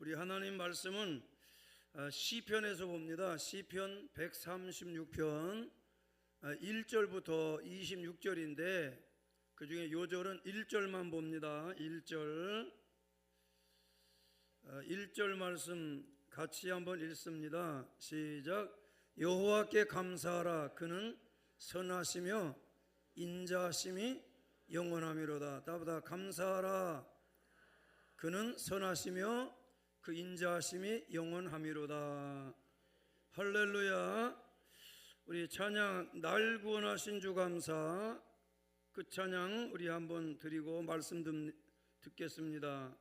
우리 하나님 말씀은 시편에서 봅니다. 시편 136편 1절부터 26절인데 그 중에 요 절은 1절만 봅니다. 1절 말씀 같이 한번 읽습니다. 시작. 여호와께 감사하라. 그는 선하시며 인자하심이 영원하미로다. 다보다 감사하라. 그는 선하시며 그 인자하심이 영원하미로다. 할렐루야. 우리 찬양 날 구원하신 주 감사, 그 찬양 우리 한번 드리고 말씀 듣겠습니다.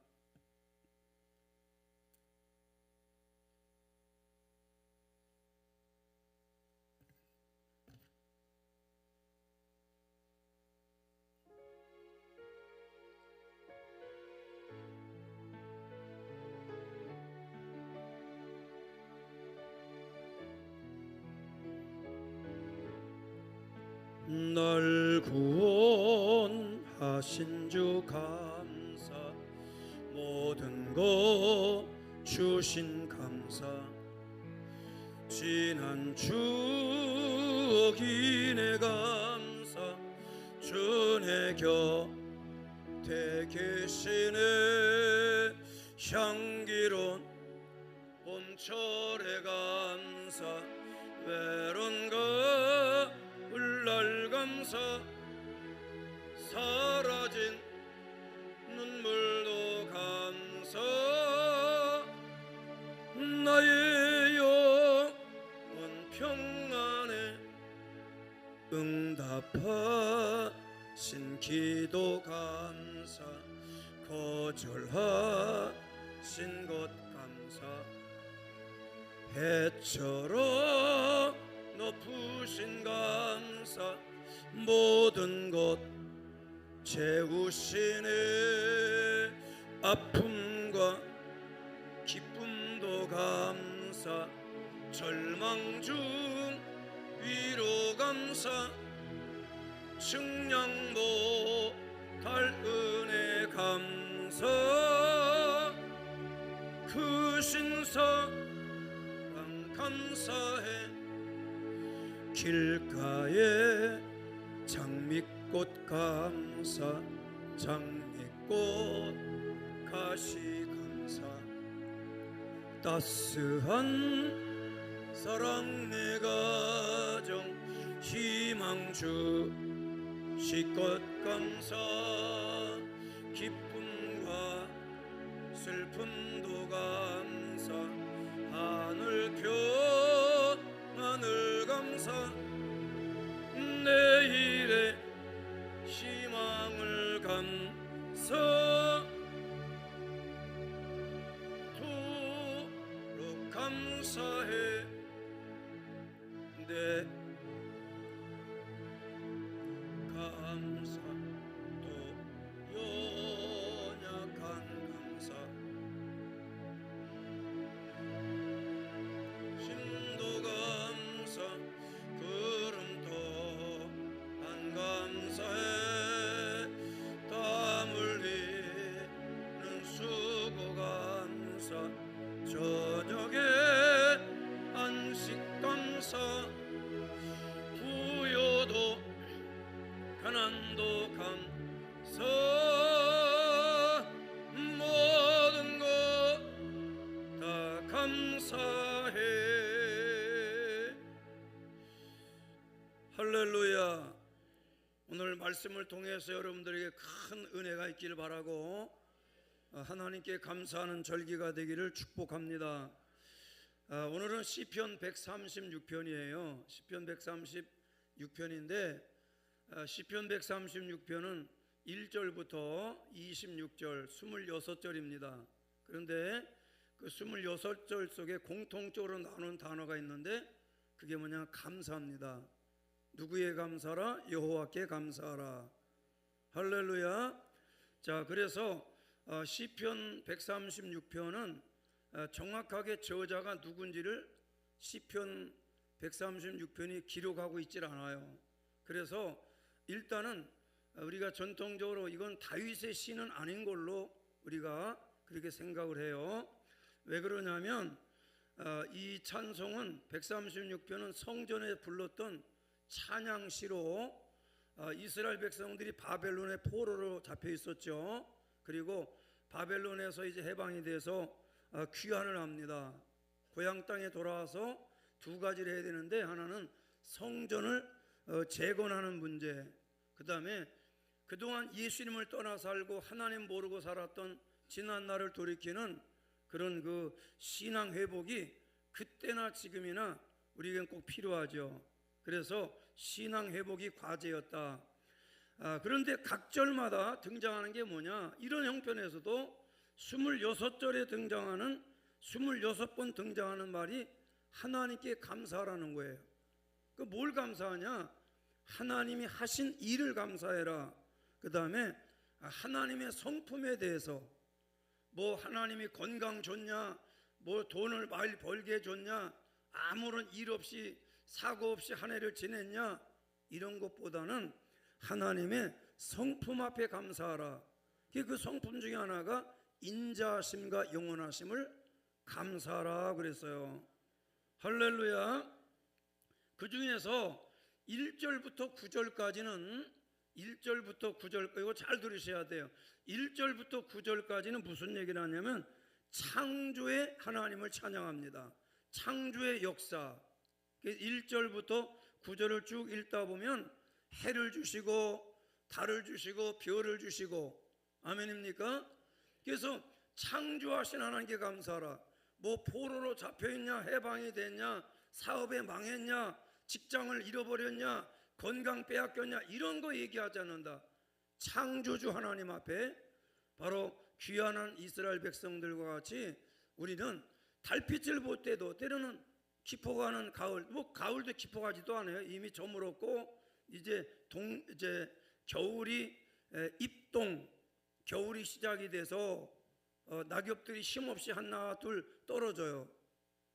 날 구원하신 주 감사, 모든 것 주신 감사, 지난 추억이 내 감사, 주 내 곁에 계시네. 향기로운 봄철의 감사, 외로운 가을날 감사, 사라진 눈물도 감사, 나의 영혼 평안에 응답하신 기도 감사, 거절하신 것 감사, 해처럼 높으신 감사, 모든 것 채우시네. 아픔과 기쁨도 감사, 절망 중 위로 감사, 측량 못할 은혜 감사, 그 신사랑 감사해. 길가에 장미꽃 감사, 장미꽃 가시 감사, 따스한 사랑 내 가정 희망 주실 것 감사, 기쁨과 슬픔도 감사, 하늘 평안을 감사, 내일의 희망을 감사, 도록 감사해. 내 감사 또 연약한 감사, 힘도 감사, 구름도 안 감사해. 땀 흘리는 수고 감사, 저녁에 안식 감사, 부여도 가난도 감사, 모든 것 다 감사해. 할렐루야. 오늘 말씀을 통해서 여러분들에게 큰 은혜가 있기를 바라고 하나님께 감사하는 절기가 되기를 축복합니다. 오늘은 시편 136편이에요. 시편 136편인데 시편 136편은 1절부터 26절 26절입니다. 그런데 그 26절 속에 공통적으로 나오는 단어가 있는데 그게 뭐냐? 감사합니다. 누구의 감사라? 여호와께 감사하라. 할렐루야. 자, 그래서 시편 136편은 정확하게 저자가 누군지를 시편 136편이 기록하고 있질 않아요. 그래서 일단은 우리가 전통적으로 이건 다윗의 시는 아닌 걸로 우리가 그렇게 생각을 해요. 왜 그러냐면 이 찬송은 136편은 성전에 불렀던 찬양시로 이스라엘 백성들이 바벨론의 포로로 잡혀 있었죠. 그리고 바벨론에서 이제 해방이 돼서 귀환을 합니다. 고향 땅에 돌아와서 두 가지를 해야 되는데, 하나는 성전을 재건하는 문제, 그 다음에 그동안 예수님을 떠나 살고 하나님 모르고 살았던 지난 날을 돌이키는 그런 그 신앙 회복이 그때나 지금이나 우리에겐 꼭 필요하죠. 그래서 신앙 회복이 과제였다. 그런데 각 절마다 등장하는 게 뭐냐, 이런 형편에서도 26절에 등장하는 26번 등장하는 말이 하나님께 감사하라는 거예요. 그 뭘 감사하냐, 하나님이 하신 일을 감사해라. 그 다음에 하나님의 성품에 대해서, 뭐 하나님이 건강 줬냐, 뭐 돈을 많이 벌게 해줬냐, 아무런 일 없이 사고 없이 한 해를 지냈냐, 이런 것보다는 하나님의 성품 앞에 감사하라. 그 성품 중에 하나가 인자하심과 영원하심을 감사하라 그랬어요. 할렐루야. 그 중에서 1절부터 9절까지는 1절부터 9절, 이거 잘 들으셔야 돼요. 1절부터 9절까지는 무슨 얘기를 하냐면 창조의 하나님을 찬양합니다. 창조의 역사. 1절부터 9절을 쭉 읽다 보면 해를 주시고 달을 주시고 별을 주시고, 아멘입니까? 그래서 창조하신 하나님께 감사하라. 뭐 포로로 잡혀있냐, 해방이 됐냐, 사업에 망했냐, 직장을 잃어버렸냐, 건강 빼앗겼냐, 이런 거 얘기하지 않는다. 창조주 하나님 앞에 바로 귀환한 이스라엘 백성들과 같이 우리는 달빛을 볼 때도 때로는 깊어가는 가을, 뭐 가을도 깊어가지도 않아요. 이미 저물었고 이제 겨울이 입동, 겨울이 시작이 돼서 낙엽들이 힘없이 하나 둘 떨어져요.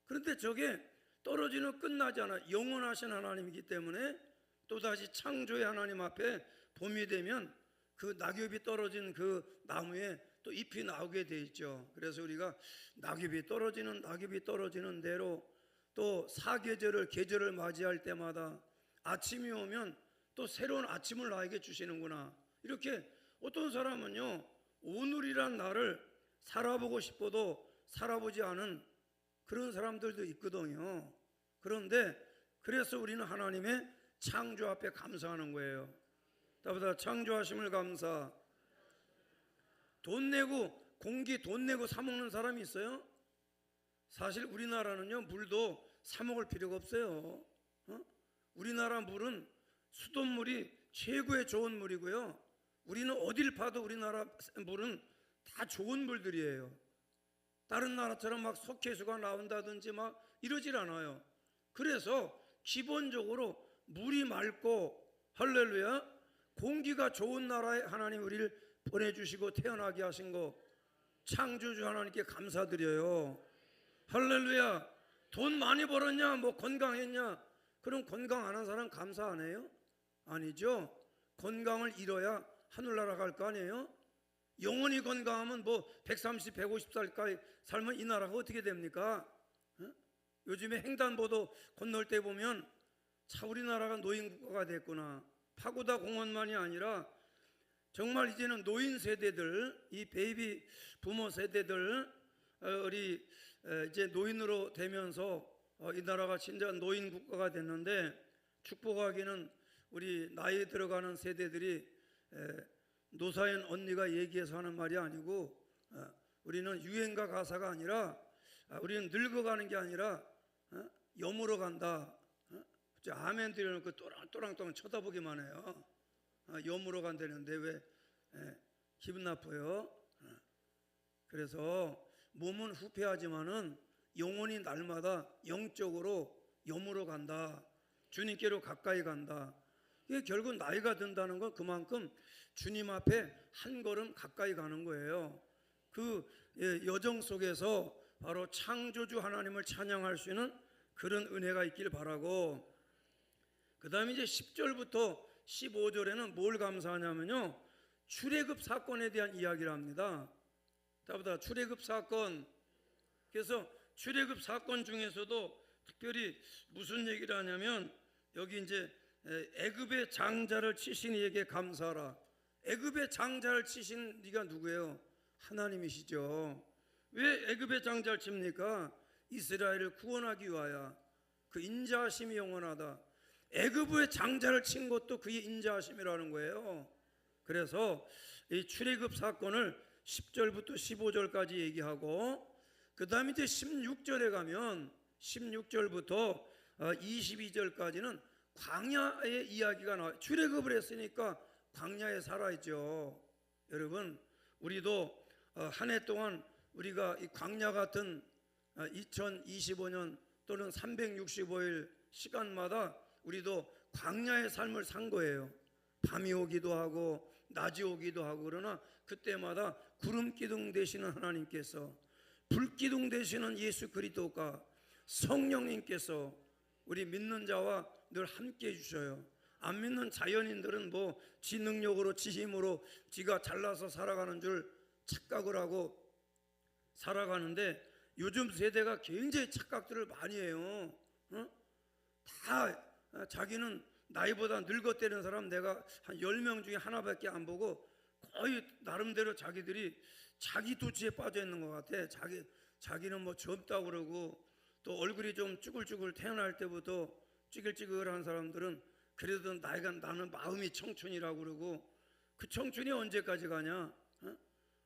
그런데 저게 떨어지는 끝나지 않아. 영원하신 하나님이기 때문에 또다시 창조의 하나님 앞에 봄이 되면 그 낙엽이 떨어진 그 나무에 또 잎이 나오게 돼 있죠. 그래서 우리가 낙엽이 떨어지는 대로 또 계절을 맞이할 때마다 아침이 오면 또 새로운 아침을 나에게 주시는구나. 이렇게 어떤 사람은요, 오늘이란 날을 살아보고 싶어도 살아보지 않은 그런 사람들도 있거든요. 그런데 그래서 우리는 하나님의 창조 앞에 감사하는 거예요. 다보다 창조하심을 감사. 공기 돈 내고 사 먹는 사람이 있어요? 사실 우리나라는요, 물도 사 먹을 필요가 없어요. 우리나라 물은 수돗물이 최고의 좋은 물이고요. 우리는 어딜 봐도 우리나라 물은 다 좋은 물들이에요. 다른 나라처럼 막 석회수가 나온다든지 막 이러질 않아요. 그래서 기본적으로 물이 맑고, 할렐루야, 공기가 좋은 나라에 하나님 우리를 보내주시고 태어나게 하신 거 창조주 하나님께 감사드려요. 할렐루야. 돈 많이 벌었냐, 뭐 건강했냐, 그럼 건강 안 한 사람 감사 안 해요? 아니죠. 건강을 잃어야 하늘나라 갈 거 아니에요? 영원히 건강하면 뭐 130, 150살까지 살면 이 나라가 어떻게 됩니까? 요즘에 횡단보도 건널 때 보면 참 우리나라가 노인국가가 됐구나. 파고다 공원만이 아니라 정말 이제는 노인 세대들, 이 베이비 부모 세대들, 우리 이제 노인으로 되면서 이 나라가 진짜 노인 국가가 됐는데, 축복하기는 우리 나이 들어가는 세대들이 노사연 언니가 얘기해서 하는 말이 아니고, 우리는 유행가 가사가 아니라 우리는 늙어가는 게 아니라 염으로 간다. 아멘 드려놓고 또랑또랑 쳐다보기만 해요. 염으로 간다는데 왜 기분 나빠요? 그래서 몸은 후패하지만은 영혼이 날마다 영적으로 염으로 간다. 주님께로 가까이 간다. 이게 결국 나이가 든다는 건 그만큼 주님 앞에 한 걸음 가까이 가는 거예요. 그 여정 속에서 바로 창조주 하나님을 찬양할 수 있는 그런 은혜가 있길 바라고, 그 다음에 이제 10절부터 15절에는 뭘 감사하냐면요, 출애굽 사건에 대한 이야기를 합니다. 다보다 출애굽 사건, 그래서 출애굽 사건 중에서도 특별히 무슨 얘기를 하냐면 여기 이제 애굽의 장자를 치신 이에게 감사하라. 애굽의 장자를 치신 네가 누구예요? 하나님이시죠. 왜 애굽의 장자를 칩니까? 이스라엘을 구원하기 위하여 그 인자하심이 영원하다. 애굽의 장자를 친 것도 그의 인자하심이라는 거예요. 그래서 이 출애굽 사건을 10절부터 15절까지 얘기하고 그 다음에 이제 16절에 가면 16절부터 22절까지는 광야의 이야기가 나와요. 출애굽을 했으니까 광야에 살아있죠. 여러분 우리도 한 해 동안 우리가 이 광야 같은 2025년 또는 365일 시간마다 우리도 광야의 삶을 산 거예요. 밤이 오기도 하고 낮이 오기도 하고 그러나 그때마다 구름 기둥 되시는 하나님께서 불 기둥 되시는 예수 그리스도가 성령님께서 우리 믿는 자와 늘 함께 해주셔요. 안 믿는 자연인들은 뭐 지 능력으로 지 힘으로 지가 잘나서 살아가는 줄 착각을 하고 살아가는데 요즘 세대가 굉장히 착각들을 많이 해요. 다 자기는 나이보다 늙었다는 사람 내가 한 10명 중에 하나밖에 안 보고 거의 나름대로 자기들이 자기 도취에 빠져 있는 것 같아. 자기는 뭐 젊다고 그러고 또 얼굴이 좀 쭈글쭈글 태어날 때부터 찌글찌글한 사람들은 그래도 나는 마음이 청춘이라고 그러고 그 청춘이 언제까지 가냐?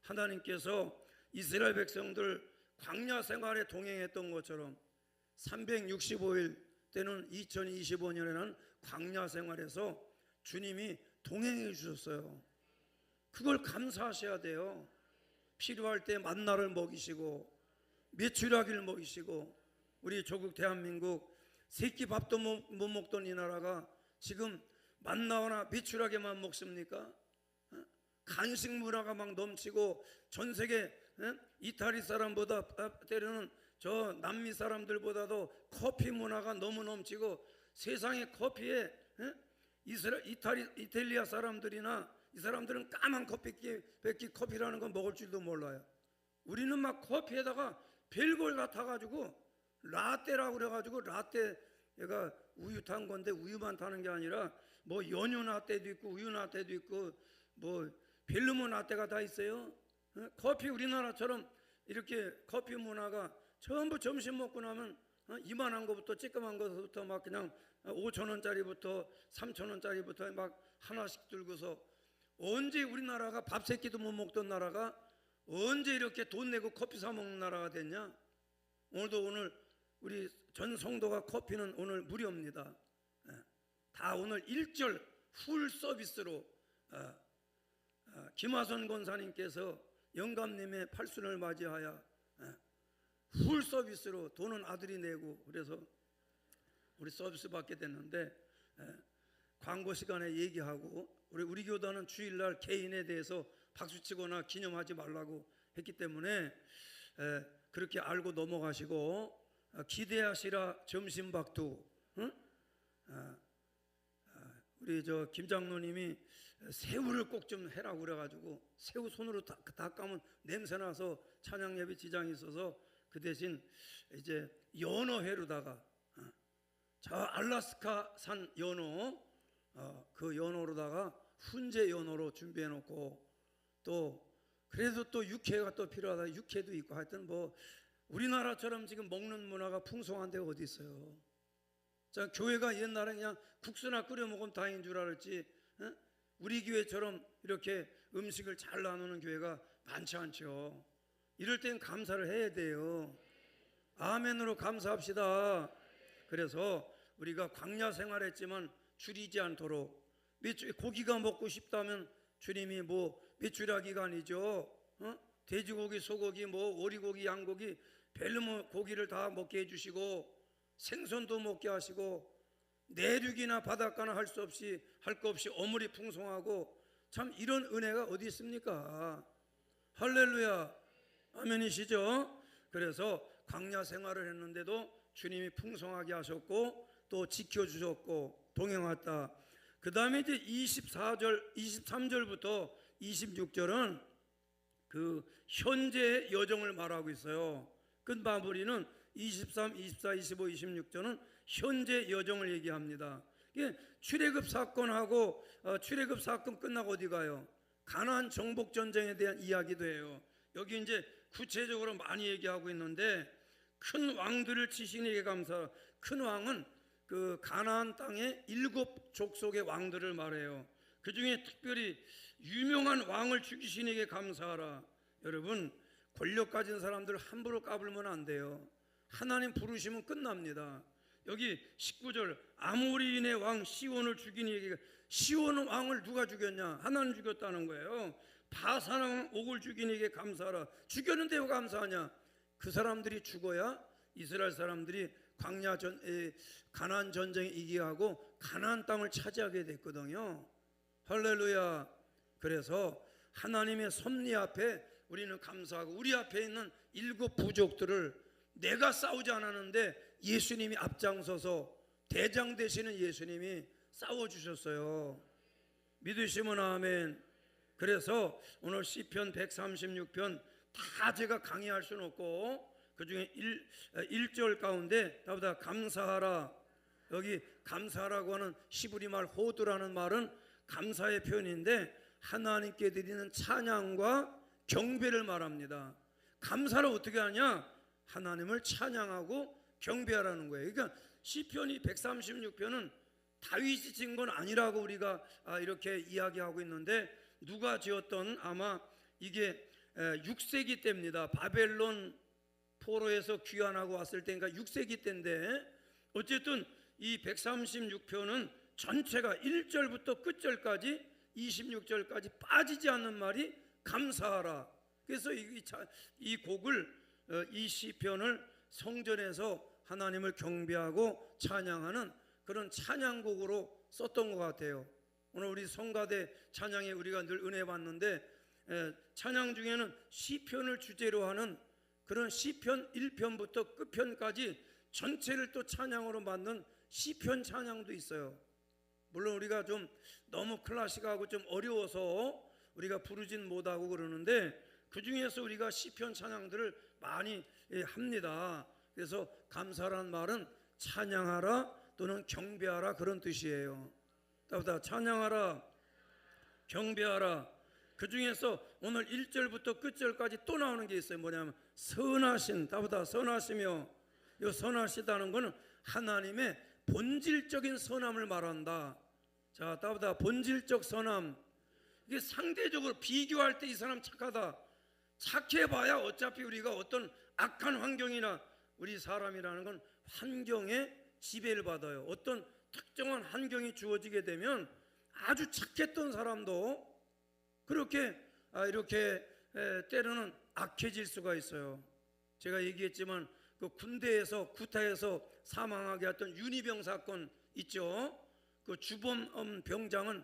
하나님께서 이스라엘 백성들 광야 생활에 동행했던 것처럼 365일 때는 2025년에는 광야 생활에서 주님이 동행해 주셨어요. 그걸 감사하셔야 돼요. 필요할 때 만나를 먹이시고 메추라기를 먹이시고 우리 조국 대한민국 새끼 밥도 못 먹던 이 나라가 지금 만나거나 메추라기만 먹습니까? 간식 문화가 막 넘치고 전 세계 이탈리 사람보다 때로는 저 남미 사람들보다도 커피 문화가 너무 넘치고 세상의 커피에 이탈리아 사람들이나 이 사람들은 까만 커피 커피라는 거 먹을 줄도 몰라요. 우리는 막 커피에다가 별걸 같아가지고 라떼라고 그래가지고 라떼가 우유 탄 건데 우유만 타는 게 아니라 뭐 연유 라떼도 있고 우유 라떼도 있고 뭐 벨르몬 라떼가 다 있어요. 커피 우리나라처럼 이렇게 커피 문화가 전부 점심 먹고 나면 이만한 거부터 쬐끄만 거부터 막 그냥 5,000원짜리부터 3,000원짜리부터 막 하나씩 들고서 언제 우리나라가 밥 세 끼도 못 먹던 나라가 언제 이렇게 돈 내고 커피 사 먹는 나라가 됐냐? 오늘 우리 전 성도가 커피는 오늘 무료입니다. 다 오늘 일절 풀 서비스로 김하선 권사님께서 영감님의 팔순을 맞이하여 풀 서비스로 돈은 아들이 내고 그래서 우리 서비스 받게 됐는데 광고 시간에 얘기하고 우리 교단은 주일날 개인에 대해서 박수치거나 기념하지 말라고 했기 때문에 그렇게 알고 넘어가시고 기대하시라 점심박두. 우리 저 김장로님이 새우를 꼭 좀 해라고 그래가지고 새우 손으로 닦으면 냄새나서 찬양 예배 지장이 있어서 그 대신 이제 연어회로다가 저 알라스카 산 연어 그 연어로다가 훈제 연어로 준비해 놓고 또 그래도 또 육회가 또 필요하다 육회도 있고 하여튼 뭐 우리나라처럼 지금 먹는 문화가 풍성한 데가 어디 있어요. 자, 교회가 옛날에 그냥 국수나 끓여 먹으면 다행인 줄 알았지 우리 교회처럼 이렇게 음식을 잘 나누는 교회가 많지 않죠. 이럴 땐 감사를 해야 돼요. 아멘으로 감사합시다. 그래서 우리가 광야 생활했지만 줄이지 않도록 고기가 먹고 싶다면 주님이 뭐 메추라기가 아니죠. 돼지고기, 소고기, 뭐 오리고기, 양고기, 벨르몬 고기를 다 먹게 해주시고 생선도 먹게 하시고 내륙이나 바닷가나 할 거 없이 어물이 풍성하고 참 이런 은혜가 어디 있습니까? 할렐루야, 아멘이시죠? 그래서 광야 생활을 했는데도 주님이 풍성하게 하셨고 또 지켜주셨고 동행했다. 그 다음에 이제 23절부터 26절은 그 현재의 여정을 말하고 있어요. 끝마무리는 23, 24, 25, 26절은 현재 여정을 얘기합니다. 이게 출애굽 사건하고 출애굽 사건 끝나고 어디 가요? 가나안 정복 전쟁에 대한 이야기도 해요. 여기 이제 구체적으로 많이 얘기하고 있는데, 큰 왕들을 치신 이에게 감사하라. 큰 왕은 그 가나안 땅의 7 족속의 왕들을 말해요. 그 중에 특별히 유명한 왕을 죽이신 이에게 감사하라. 여러분, 권력 가진 사람들 함부로 까불면 안 돼요. 하나님 부르시면 끝납니다. 여기 19절, 아모리인의 왕 시온을 죽인 이에게, 시온 왕을 누가 죽였냐? 하나님 죽였다는 거예요. 바산 왕 옥을 죽인 이에게 감사하라. 죽였는데 왜 감사하냐? 그 사람들이 죽어야 이스라엘 사람들이 가나안 전쟁에 이기하고 가나안 땅을 차지하게 됐거든요. 할렐루야. 그래서 하나님의 섭리 앞에 우리는 감사하고, 우리 앞에 있는 7 부족들을 내가 싸우지 않았는데 예수님이 앞장서서, 대장 되시는 예수님이 싸워주셨어요. 믿으시면 아멘. 그래서 오늘 시편 136편 다 제가 강의할 수는 없고, 그 중에 1절 가운데 나보다 감사하라. 여기 감사라고 하는 히브리 말 호드라는 말은 감사의 표현인데, 하나님께 드리는 찬양과 경배를 말합니다. 감사를 어떻게 하냐? 하나님을 찬양하고 경배하라는 거예요. 그러니까 시편이 136편은 다윗이 지은 건 아니라고 우리가 이렇게 이야기하고 있는데, 누가 지었던, 아마 이게 6세기 때입니다. 바벨론 포로에서 귀환하고 왔을 때니까 6세기 때인데, 어쨌든 이 136편은 전체가 1절부터 끝절까지 26절까지 빠지지 않는 말이 감사하라. 그래서 이 곡을, 이 시편을 성전에서 하나님을 경배하고 찬양하는 그런 찬양곡으로 썼던 것 같아요. 오늘 우리 성가대 찬양에 우리가 늘 은혜 받는데, 찬양 중에는 시편을 주제로 하는 그런 시편 1편부터 끝편까지 전체를 또 찬양으로 만든 시편 찬양도 있어요. 물론 우리가 좀 너무 클래식하고 좀 어려워서 우리가 부르진 못하고 그러는데, 그 중에서 우리가 시편 찬양들을 많이 합니다. 그래서 감사라는 말은 찬양하라 또는 경배하라, 그런 뜻이에요. 따보다 찬양하라, 경배하라. 그 중에서 오늘 1절부터 끝절까지 또 나오는 게 있어요. 뭐냐면 선하신, 따보다 선하시며, 이 선하시다는 것은 하나님의 본질적인 선함을 말한다. 자, 따보다 본질적 선함. 이게 상대적으로 비교할 때 이 사람 착하다, 착해봐야 어차피 우리가 어떤 악한 환경이나, 우리 사람이라는 건 환경에 지배를 받아요. 어떤 특정한 환경이 주어지게 되면 아주 착했던 사람도 그렇게 이렇게 때로는 악해질 수가 있어요. 제가 얘기했지만 그 군대에서 구타해서 사망하게 했던 윤희병 사건 있죠. 그 주범 병장은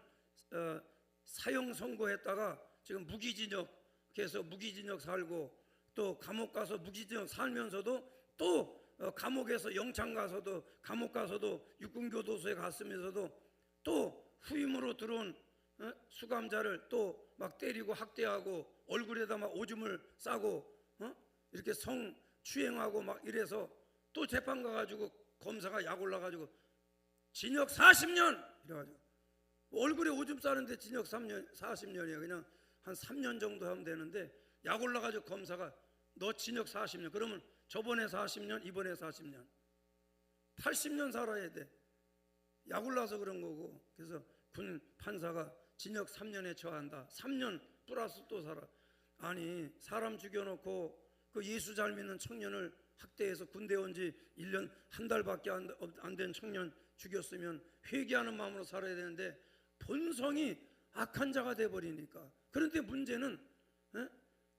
사형 선고했다가 지금 무기징역해서 무기징역 살고, 또 감옥 가서 무기징역 살면서도 또 감옥에서 영창 가서도, 감옥 가서도 육군교도소에 갔으면서도 또 후임으로 들어온 수감자를 또 막 때리고 학대하고 얼굴에다 막 오줌을 싸고 이렇게 성추행하고 막 이래서 또 재판 가가지고 검사가 약 올라가지고 징역 40년 이래가지고, 얼굴에 오줌 싸는데 징역 40년이야. 그냥 한 3년 정도 하면 되는데 약 올라가지고 검사가 너 징역 40년, 그러면 저번에 40년, 이번에 40년, 80년 살아야 돼. 약 올라서 그런 거고. 그래서 군 판사가 징역 3년에 처한다. 3년 플러스 또 살아. 아니, 사람 죽여놓고 그 예수 잘 믿는 청년을 학대해서 군대 온 지 1년 한 달밖에 안 된 청년 죽였으면 회개하는 마음으로 살아야 되는데 본성이 악한 자가 돼버리니까. 그런데 문제는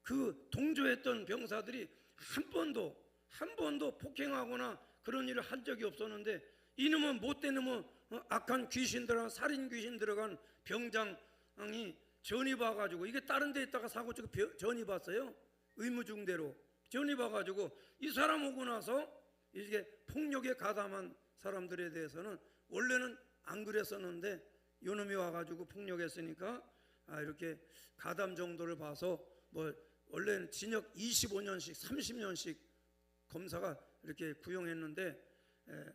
그 동조했던 병사들이 한 번도 폭행하거나 그런 일을 한 적이 없었는데, 이놈은 못된 놈은 악한 귀신 들어간, 살인 귀신 들어간 병장이 전입 와가지고, 이게 다른 데 있다가 사고 치고 전입 왔어요. 의무중대로 전입 와가지고 이 사람 오고 나서 이게 폭력에 가담한 사람들에 대해서는 원래는 안 그랬었는데 요놈이 와가지고 폭력했으니까 이렇게 가담 정도를 봐서 뭐 원래는 징역 25년씩 30년씩 검사가 이렇게 구형했는데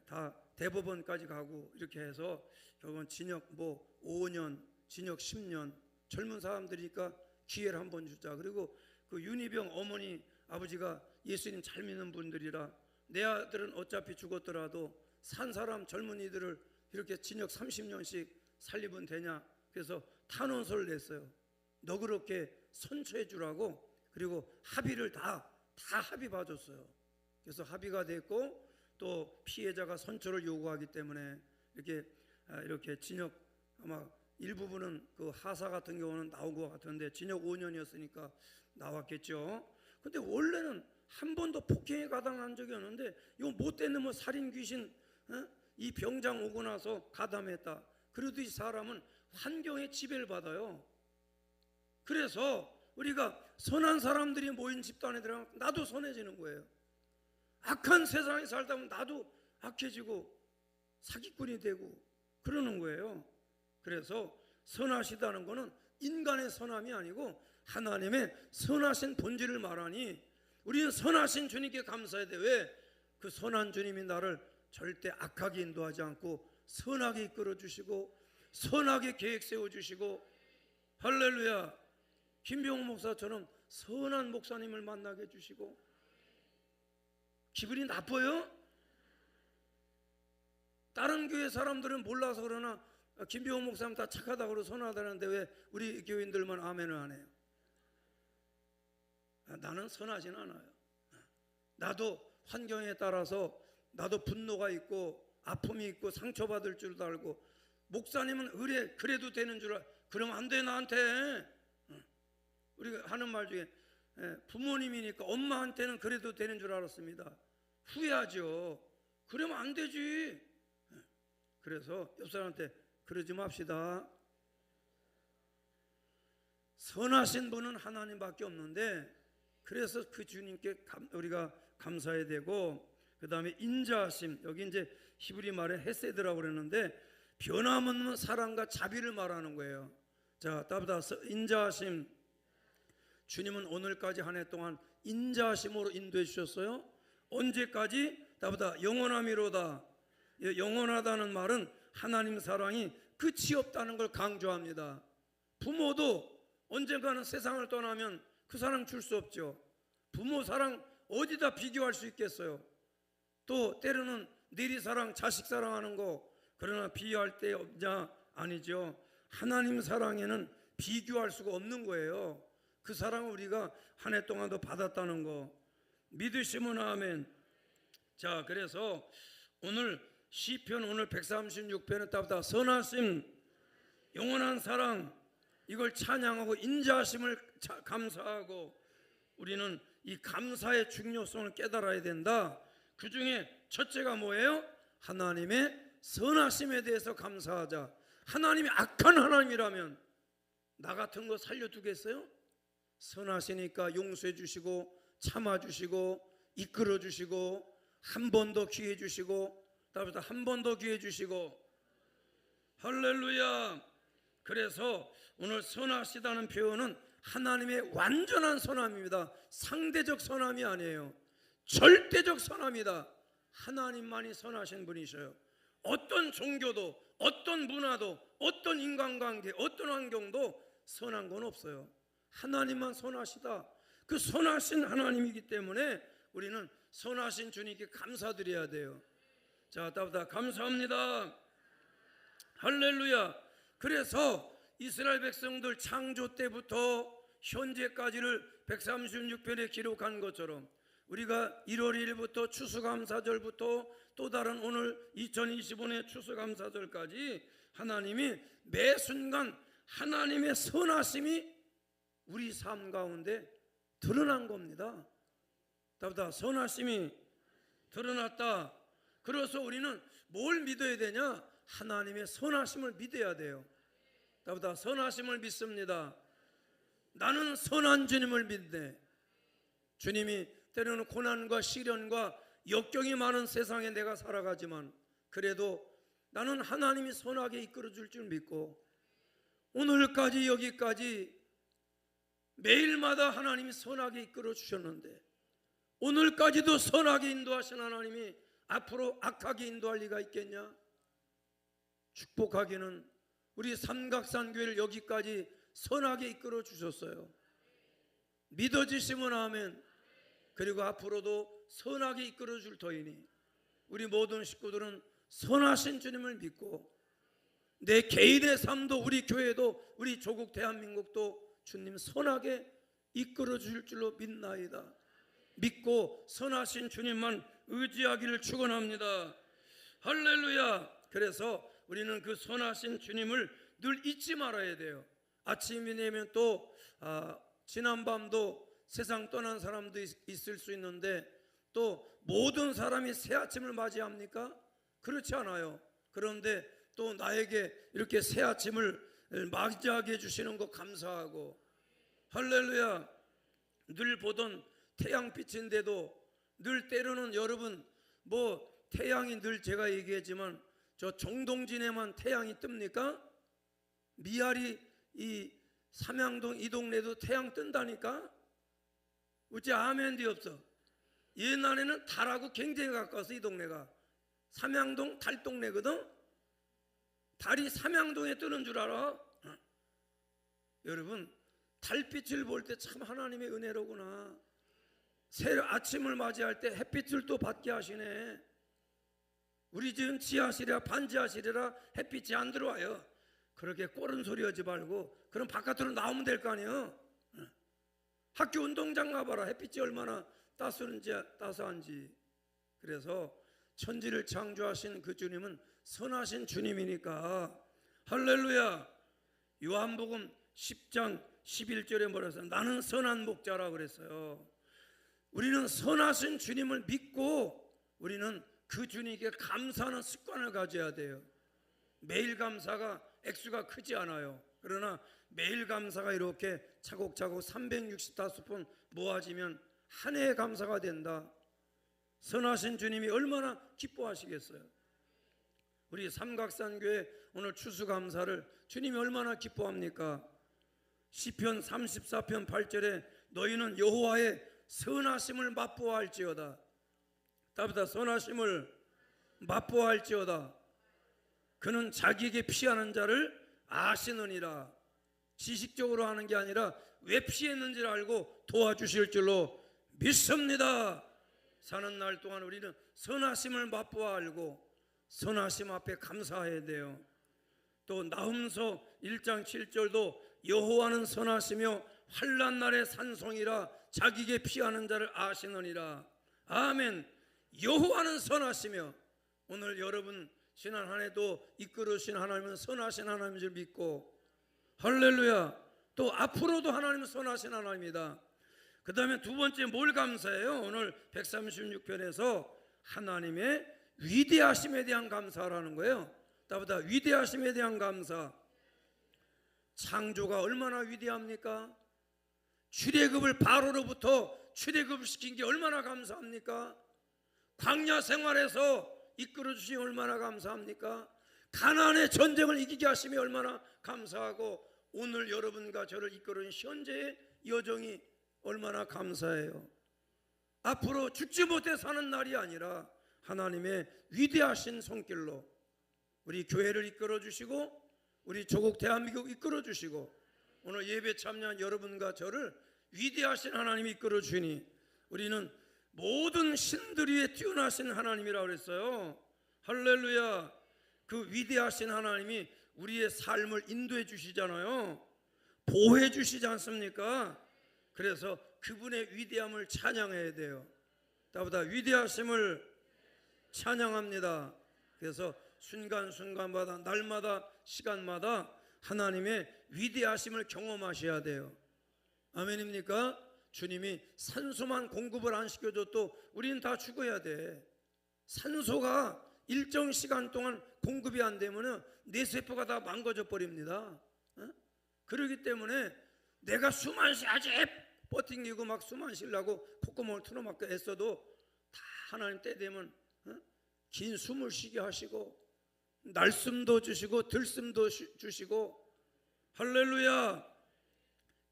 다 대법원까지 가고 이렇게 해서 결국은 징역 뭐 5년, 징역 10년. 젊은 사람들이니까 기회를 한번 주자. 그리고 그 윤희병 어머니 아버지가 예수님 잘 믿는 분들이라 내 아들은 어차피 죽었더라도 산 사람 젊은이들을 이렇게 징역 30년씩 살리면 되냐. 그래서 탄원서를 냈어요. 너그럽게 선처해 주라고. 그리고 합의를 다 합의 봐줬어요. 그래서 합의가 됐고 또 피해자가 선처를 요구하기 때문에 이렇게 징역 아마 일부분은 그 하사 같은 경우는 나온 것 같은데 징역 5년이었으니까 나왔겠죠. 근데 원래는 한 번도 폭행에 가담한 적이 없는데 이거 못된 놈은 살인 귀신 이 병장 오고 나서 가담했다. 그래도 이 사람은 환경에 지배를 받아요. 그래서 우리가 선한 사람들이 모인 집단에 들어가면 나도 선해지는 거예요. 악한 세상에 살다 보면 나도 악해지고 사기꾼이 되고 그러는 거예요. 그래서 선하시다는 것은 인간의 선함이 아니고 하나님의 선하신 본질을 말하니 우리는 선하신 주님께 감사해야 돼. 왜? 그 선한 주님이 나를 절대 악하게 인도하지 않고 선하게 이끌어 주시고 선하게 계획 세워 주시고 할렐루야. 김병호 목사처럼 선한 목사님을 만나게 해주시고 기분이 나빠요? 다른 교회 사람들은 몰라서 그러나 김병호 목사님 다 착하다고 그러고 선하다는데 왜 우리 교인들만 아멘을 안 해요? 나는 선하진 않아요. 나도 환경에 따라서 나도 분노가 있고 아픔이 있고 상처받을 줄도 알고 목사님은 그래도 되는 줄 알고 그러면 안 돼 나한테. 우리가 하는 말 중에 부모님이니까 엄마한테는 그래도 되는 줄 알았습니다. 후회하죠. 그러면 안 되지. 그래서 옆 사람한테 그러지 맙시다. 선하신 분은 하나님밖에 없는데 그래서 그 주님께 우리가 감사해야 되고 그 다음에 인자하심. 여기 이제 히브리 말에 헤세드라고 그랬는데 변함없는 사랑과 자비를 말하는 거예요. 자, 따보다 인자하심. 주님은 오늘까지 한 해 동안 인자하심으로 인도해 주셨어요. 언제까지? 따보다 영원함이로다. 영원하다는 말은 하나님 사랑이 끝이 없다는 걸 강조합니다. 부모도 언젠가는 세상을 떠나면 그 사랑 줄 수 없죠. 부모 사랑 어디다 비교할 수 있겠어요? 또 때로는 내리사랑, 자식 사랑하는 거 그러나 비교할 때 없냐? 아니죠. 하나님 사랑에는 비교할 수가 없는 거예요. 그 사랑을 우리가 한 해 동안도 받았다는 거 믿으시면 아멘. 자, 그래서 오늘 시편 오늘 136편에 따라 선하심, 영원한 사랑 이걸 찬양하고 인자하심을 감사하고 우리는 이 감사의 중요성을 깨달아야 된다. 그 중에 첫째가 뭐예요? 하나님의 선하심에 대해서 감사하자. 하나님이 악한 하나님이라면 나 같은 거 살려두겠어요? 선하시니까 용서해 주시고 참아 주시고 이끌어 주시고 한 번 더 기회 주시고 따라서 한 번 더 기회 주시고 할렐루야. 그래서 오늘 선하시다는 표현은 하나님의 완전한 선함입니다. 상대적 선함이 아니에요. 절대적 선함이다. 하나님만이 선하신 분이셔요. 어떤 종교도 어떤 문화도 어떤 인간관계 어떤 환경도 선한 건 없어요. 하나님만 선하시다. 그 선하신 하나님이기 때문에 우리는 선하신 주님께 감사드려야 돼요. 자, 따보다 감사합니다. 할렐루야. 그래서 이스라엘 백성들 창조 때부터 현재까지를 136편에 기록한 것처럼 우리가 1월 1일부터 추수감사절부터 또 다른 오늘 2025년 추수감사절까지 하나님이 매 순간 하나님의 선하심이 우리 삶 가운데 드러난 겁니다. 따보다 선하심이 드러났다. 그래서 우리는 뭘 믿어야 되냐? 하나님의 선하심을 믿어야 돼요. 따보다 선하심을 믿습니다. 나는 선한 주님을 믿네. 주님이 때로는 고난과 시련과 역경이 많은 세상에 내가 살아가지만 그래도 나는 하나님이 선하게 이끌어 줄 줄 믿고 오늘까지 여기까지 매일마다 하나님이 선하게 이끌어 주셨는데 오늘까지도 선하게 인도하신 하나님이 앞으로 악하게 인도할 리가 있겠냐? 축복하기는 우리 삼각산교회를 여기까지 선하게 이끌어 주셨어요. 믿어지시면 아멘. 그리고 앞으로도 선하게 이끌어 줄 터이니 우리 모든 식구들은 선하신 주님을 믿고 내 개인의 삶도 우리 교회도 우리 조국 대한민국도 주님 선하게 이끌어 줄 줄로 믿나이다. 믿고 선하신 주님만 의지하기를 축원합니다. 할렐루야. 그래서 우리는 그 선하신 주님을 늘 잊지 말아야 돼요. 아침이 되면 또 지난밤도 세상 떠난 사람도 있을 수 있는데 또 모든 사람이 새 아침을 맞이합니까? 그렇지 않아요. 그런데 또 나에게 이렇게 새 아침을 맞이하게 해주시는 거 감사하고, 할렐루야. 늘 보던 태양빛인데도 늘 때로는 여러분 태양이 늘 제가 얘기했지만 저 정동진에만 태양이 뜹니까? 미아리 이 삼양동 이 동네도 태양 뜬다니까? 어째 아멘도 없어. 옛날에는 달하고 굉장히 가까워서 이 동네가 삼양동 달 동네거든. 달이 삼양동에 뜨는 줄 알아? 여러분 달빛을 볼 때 참 하나님의 은혜로구나. 새 아침을 맞이할 때 햇빛을 또 받게 하시네. 우리 집은 지하실이라 반지하실이라 햇빛이 안 들어와요. 그렇게 꼬른 소리 하지 말고 그럼 바깥으로 나오면 될 거 아니에요. 학교 운동장 가봐라. 햇빛이 얼마나 따스한지. 그래서 천지를 창조하신 그 주님은 선하신 주님이니까 할렐루야. 요한복음 10장 11절에 뭐라 했어요? 나는 선한 목자라 그랬어요. 우리는 선하신 주님을 믿고 우리는 그 주님께 감사하는 습관을 가져야 돼요. 매일 감사가 액수가 크지 않아요. 그러나 매일 감사가 이렇게 차곡차곡 365번 모아지면 한 해의 감사가 된다. 선하신 주님이 얼마나 기뻐하시겠어요. 우리 삼각산교회 오늘 추수감사를 주님이 얼마나 기뻐합니까? 시편 34편 8절에 너희는 여호와의 선하심을 맛보아할지어다. 답이다. 선하심을 맛보아할지어다. 그는 자기에게 피하는 자를 아시느니라. 지식적으로 하는 게 아니라 왜 피했는지를 알고 도와주실 줄로 믿습니다. 사는 날 동안 우리는 선하심을 맛보아 알고 선하심 앞에 감사해야 돼요. 또 나훔서 1장 7절도 여호와는 선하시며 환난 날의 산송이라 자기에게 피하는 자를 아시느니라. 아멘. 여호와는 선하시며 오늘 여러분 지난 한 해도 이끌으신 하나님은 선하신 하나님인 줄 믿고 할렐루야. 또 앞으로도 하나님은 선하신 하나님이다. 그 다음에 두 번째 뭘 감사해요? 오늘 136편에서 하나님의 위대하심에 대한 감사라는 거예요. 나보다 위대하심에 대한 감사. 창조가 얼마나 위대합니까? 출애굽을 바로로부터 출애굽을 시킨 게 얼마나 감사합니까? 광야 생활에서 이끌어 주시니 얼마나 감사합니까? 가나안의 전쟁을 이기게 하심이 얼마나 감사하고 오늘 여러분과 저를 이끌어준 현재의 여정이 얼마나 감사해요. 앞으로 죽지 못해 사는 날이 아니라 하나님의 위대하신 손길로 우리 교회를 이끌어 주시고 우리 조국 대한민국 이끌어 주시고 오늘 예배 참여한 여러분과 저를 위대하신 하나님이 이끌어 주니 우리는 모든 신들 위에 뛰어나신 하나님이라고 그랬어요. 할렐루야. 그 위대하신 하나님이 우리의 삶을 인도해 주시잖아요. 보호해 주시지 않습니까? 그래서 그분의 위대함을 찬양해야 돼요. 나보다 위대하심을 찬양합니다. 그래서 순간순간마다 날마다 시간마다 하나님의 위대하심을 경험하셔야 돼요. 아멘입니까? 주님이 산소만 공급을 안 시켜줘도 우리는 다 죽어야 돼. 산소가 일정 시간 동안 공급이 안 되면 뇌세포가 다 망가져 버립니다. 그렇기 때문에 내가 숨 안 쉬지 버팅기고 막 숨 안 쉬려고 콧구멍을 틀어막고 애써도 다 하나님 때 되면 긴 숨을 쉬게 하시고 날숨도 주시고 들숨도 주시고 할렐루야.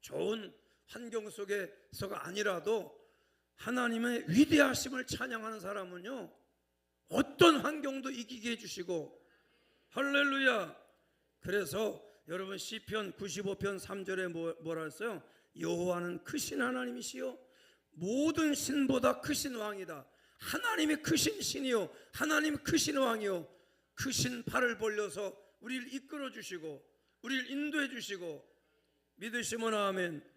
좋은 환경 속에서가 아니라도 하나님의 위대하심을 찬양하는 사람은요, 어떤 환경도 이기게 해주시고, 할렐루야. 그래서 여러분 시편 95편 3절에 뭐라 했어요? 여호와는 크신 하나님이시요 모든 신보다 크신 왕이다. 하나님이 크신 신이요, 하나님 크신 왕이요, 크신 팔을 벌려서 우리를 이끌어 주시고 우리를 인도해 주시고, 믿으시면 아멘.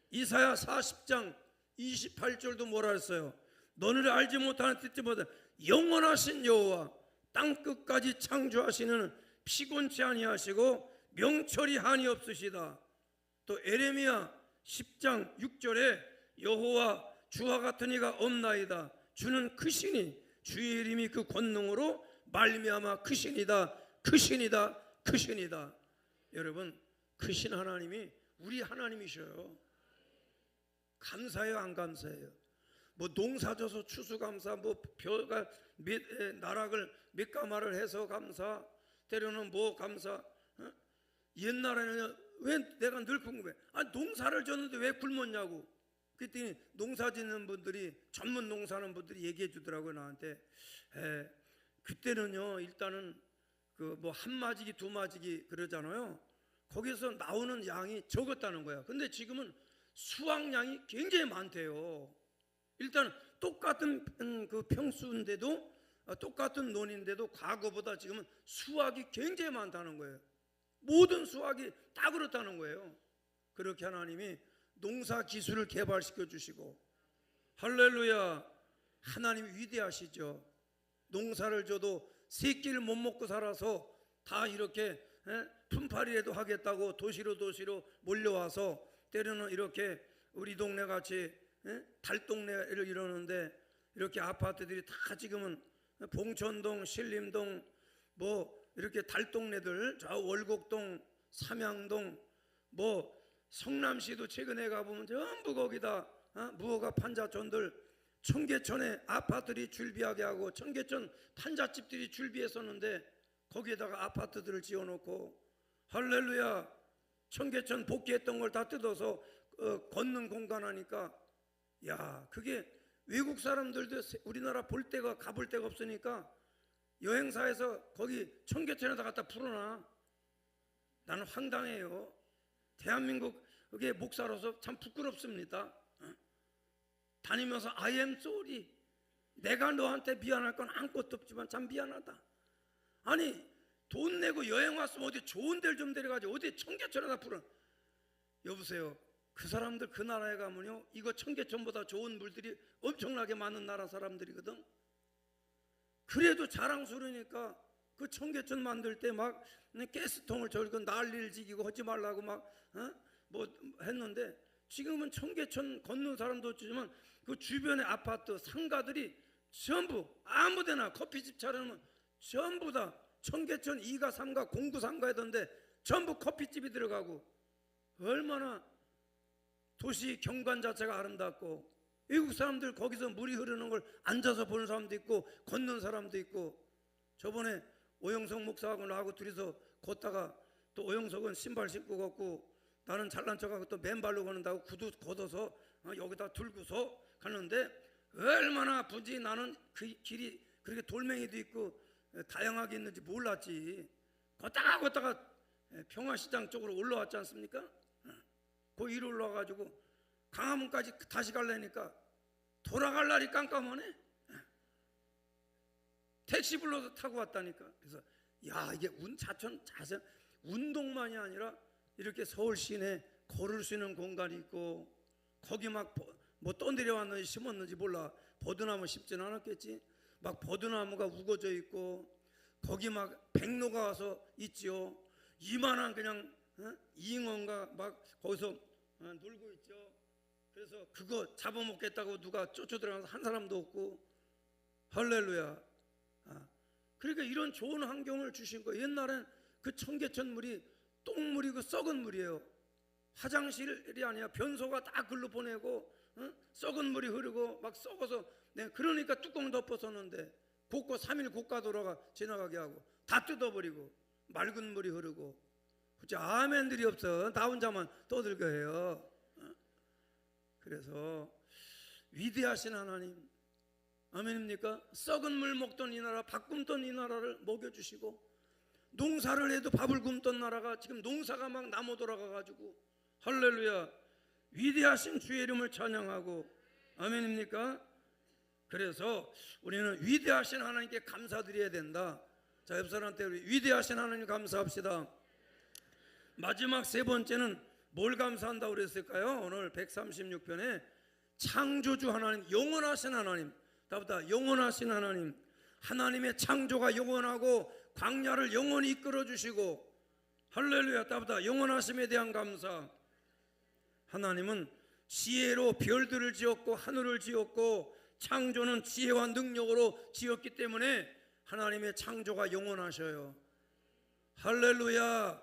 이사야 40장 28절도 뭐라 했어요? 너를 알지 못하는 듣지 못하는 영원하신 여호와 땅 끝까지 창조하시는 피곤치 아니하시고 명철이 한이 없으시다. 또 에레미야 10장 6절에 여호와 주와 같은 이가 없나이다. 주는 크시니 주의 이름이 그 권능으로 말미암아 크시니다. 크시니다. 크시니다. 여러분, 크신 하나님이 우리 하나님이셔요. 감사해요, 안 감사해요? 뭐 농사져서 추수감사, 뭐 벼가 나락을 밑가마를 해서 감사, 때로는 뭐 감사. 옛날에는 왜 내가 늘 궁금해. 농사를 졌는데 왜 굶었냐고. 그랬더니 농사 짓는 분들이, 전문 농사하는 분들이 얘기해 주더라고요, 나한테. 그때는요, 일단은 그 뭐 한 마지기 두 마지기 그러잖아요. 거기서 나오는 양이 적었다는 거야. 근데 지금은 수확량이 굉장히 많대요. 일단 똑같은 그 평수인데도, 똑같은 논인데도 과거보다 지금은 수확이 굉장히 많다는 거예요. 모든 수확이 다 그렇다는 거예요. 그렇게 하나님이 농사 기술을 개발시켜 주시고, 할렐루야. 하나님이 위대하시죠. 농사를 줘도 세 끼를 못 먹고 살아서 다 이렇게 품팔이라도 하겠다고 도시로 몰려와서, 때로는 이렇게 우리 동네 같이 달동네를 이러는데, 이렇게 아파트들이 다 지금은 봉천동, 신림동, 뭐 이렇게 달동네들, 저 월곡동, 삼양동, 뭐 성남시도 최근에 가보면 전부 거기다 무허가 판자촌들, 청계천에 아파트들이 줄비하게 하고 청계천 판잣집들이 줄비했었는데 거기에다가 아파트들을 지어놓고, 할렐루야. 청계천 복귀했던 걸 다 뜯어서 걷는 공간 하니까, 야, 그게 외국 사람들도 우리나라 볼 데가 가볼 데가 없으니까 여행사에서 거기 청계천에다 갖다 풀어놔. 나는 황당해요. 대한민국의 목사로서 참 부끄럽습니다. 다니면서 I am sorry. 내가 너한테 미안할 건 아무것도 없지만 참 미안하다. 아니, 돈 내고 여행 왔으면 어디 좋은 데를 좀 데려가지, 어디 청계천에다 풀어. 여보세요, 그 사람들 그 나라에 가면요, 이거 청계천보다 좋은 물들이 엄청나게 많은 나라 사람들이거든. 그래도 자랑스러우니까 그 청계천 만들 때 막 가스통을 저리고 난리를 지기고 하지 말라고 막 뭐 했는데, 지금은 청계천 걷는 사람도 없지만 그 주변의 아파트 상가들이 전부 아무데나 커피집 차려놓으면 전부 다 청계천 2가 3가 공구 상가이던데 전부 커피집이 들어가고, 얼마나 도시 경관 자체가 아름답고, 외국 사람들 거기서 물이 흐르는 걸 앉아서 보는 사람도 있고 걷는 사람도 있고. 저번에 오영석 목사하고 나하고 둘이서 걷다가, 또 오영석은 신발 신고 걷고 나는 잘난 척하고 또 맨발로 걷는다고 구두 걷어서 여기다 들고서 가는데, 얼마나 아프지. 나는 그 길이 그렇게 돌멩이도 있고 다양하게 있는지 몰랐지. 걷다가 평화시장 쪽으로 올라왔지 않습니까? 그 위로 올라와가지고 강화문까지 다시 가려니까 돌아갈 날이 깜깜하네. 택시 불러서 타고 왔다니까. 그래서 야, 이게 자세 운동만이 아니라 이렇게 서울 시내 걸을 수 있는 공간이 있고, 거기 막 뭐 떠내려왔는지 심었는지 몰라. 버드나무 심지는 않았겠지. 막 버드나무가 우거져 있고, 거기 막 백로가 와서 있지요. 이만한 그냥 잉어인가 막 거기서 놀고 있죠. 그래서 그거 잡아먹겠다고 누가 쫓아들어가서 한 사람도 없고. 할렐루야. 그러니까 이런 좋은 환경을 주신 거예요. 옛날엔 그 청계천 물이 똥물이 그 썩은 물이에요. 화장실이 아니라 변소가 다 글로 보내고 썩은 물이 흐르고 막 썩어서, 그러니까 뚜껑 덮었었는데 고가 3일 고가도로가 지나가게 하고 다 뜯어버리고 맑은 물이 흐르고. 그치? 아멘들이 없어. 나 혼자만 떠들게 해요. 그래서 위대하신 하나님, 아멘입니까? 썩은 물 먹던 이 나라, 밥 굶던 이 나라를 먹여주시고, 농사를 해도 밥을 굶던 나라가 지금 농사가 막 나무 돌아가가지고, 할렐루야, 위대하신 주의 이름을 찬양하고, 아멘입니까? 그래서 우리는 위대하신 하나님께 감사드려야 된다. 자, 옆 사람한테 우리 위대하신 하나님 감사합시다. 마지막 세 번째는 뭘 감사한다고 그랬을까요? 오늘 136편에 창조주 하나님, 영원하신 하나님, 다보다 영원하신 하나님, 하나님의 창조가 영원하고 광야를 영원히 이끌어 주시고, 할렐루야, 다보다 영원하심에 대한 감사. 하나님은 지혜로 별들을 지었고 하늘을 지었고, 창조는 지혜와 능력으로 지었기 때문에 하나님의 창조가 영원하셔요. 할렐루야,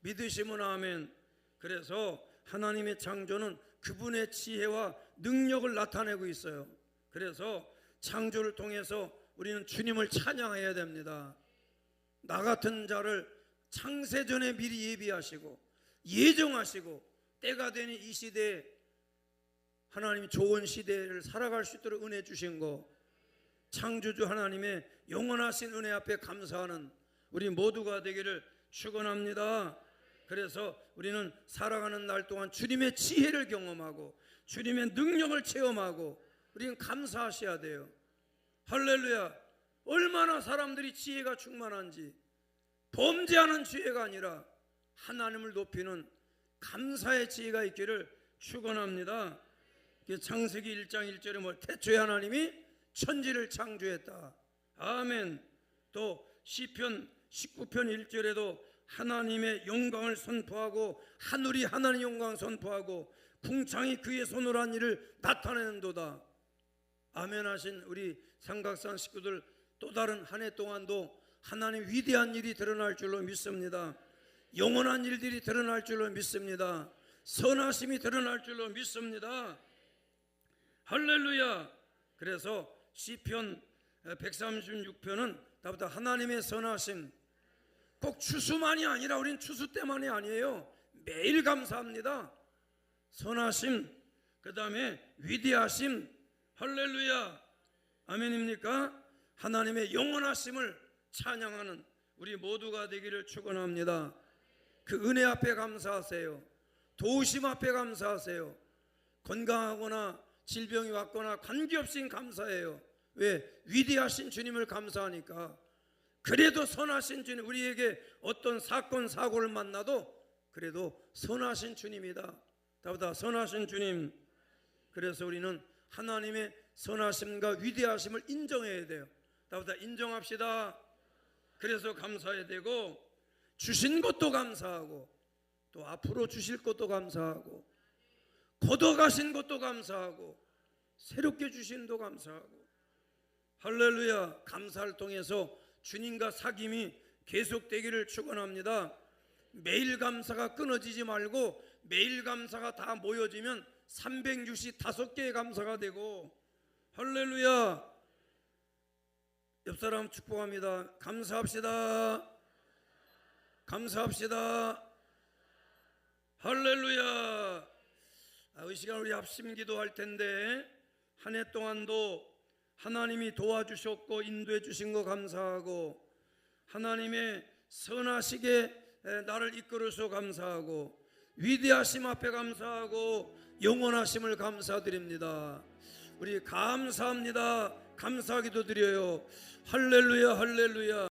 믿으시면 아멘. 그래서 하나님의 창조는 그분의 지혜와 능력을 나타내고 있어요. 그래서 창조를 통해서 우리는 주님을 찬양해야 됩니다. 나 같은 자를 창세전에 미리 예비하시고 예정하시고, 때가 되니 이 시대에 하나님이 좋은 시대를 살아갈 수 있도록 은혜 주신 거, 창조주 하나님의 영원하신 은혜 앞에 감사하는 우리 모두가 되기를 축원합니다. 그래서 우리는 살아가는 날 동안 주님의 지혜를 경험하고 주님의 능력을 체험하고 우리는 감사하셔야 돼요. 할렐루야, 얼마나 사람들이 지혜가 충만한지, 범죄하는 지혜가 아니라 하나님을 높이는 감사의 지혜가 있기를 축원합니다. 창세기 1장 1절에 뭐 태초에 하나님이 천지를 창조했다. 아멘. 또 시편 19편 1절에도 하나님의 영광을 선포하고 하늘이 하나님의 영광을 선포하고 궁창이 그의 손으로 한 일을 나타내는도다. 아멘 하신 우리 삼각산 식구들, 또 다른 한 해 동안도 하나님 위대한 일이 드러날 줄로 믿습니다. 영원한 일들이 드러날 줄로 믿습니다. 선하심이 드러날 줄로 믿습니다. 할렐루야. 그래서 시편 136편은 다부터 하나님의 선하심, 꼭 추수만이 아니라 우린 추수 때만이 아니에요. 매일 감사합니다. 선하심, 그 다음에 위대하심, 할렐루야, 아멘입니까? 하나님의 영원하심을 찬양하는 우리 모두가 되기를 축원합니다. 그 은혜 앞에 감사하세요. 도우심 앞에 감사하세요. 건강하거나 질병이 왔거나 관계없이 감사해요. 왜? 위대하신 주님을 감사하니까. 그래도 선하신 주님, 우리에게 어떤 사건 사고를 만나도 그래도 선하신 주님이다. 다보다 선하신 주님. 그래서 우리는 하나님의 선하심과 위대하심을 인정해야 돼요. 다보다 인정합시다. 그래서 감사해야 되고, 주신 것도 감사하고, 또 앞으로 주실 것도 감사하고, 걷어가신 것도 감사하고, 새롭게 주신도 감사하고, 할렐루야. 감사를 통해서 주님과 사귐이 계속되기를 축원합니다. 매일 감사가 끊어지지 말고 매일 감사가 다 모여지면 365개의 감사가 되고, 할렐루야. 옆사람 축복합니다. 감사합시다. 감사합시다. 할렐루야. 이 시간 우리 합심 기도할 텐데, 한 해 동안도 하나님이 도와주셨고 인도해 주신 거 감사하고, 하나님의 선하시게 나를 이끌어서 감사하고, 위대하심 앞에 감사하고 영원하심을 감사드립니다. 우리 감사합니다. 감사기도 드려요. 할렐루야, 할렐루야.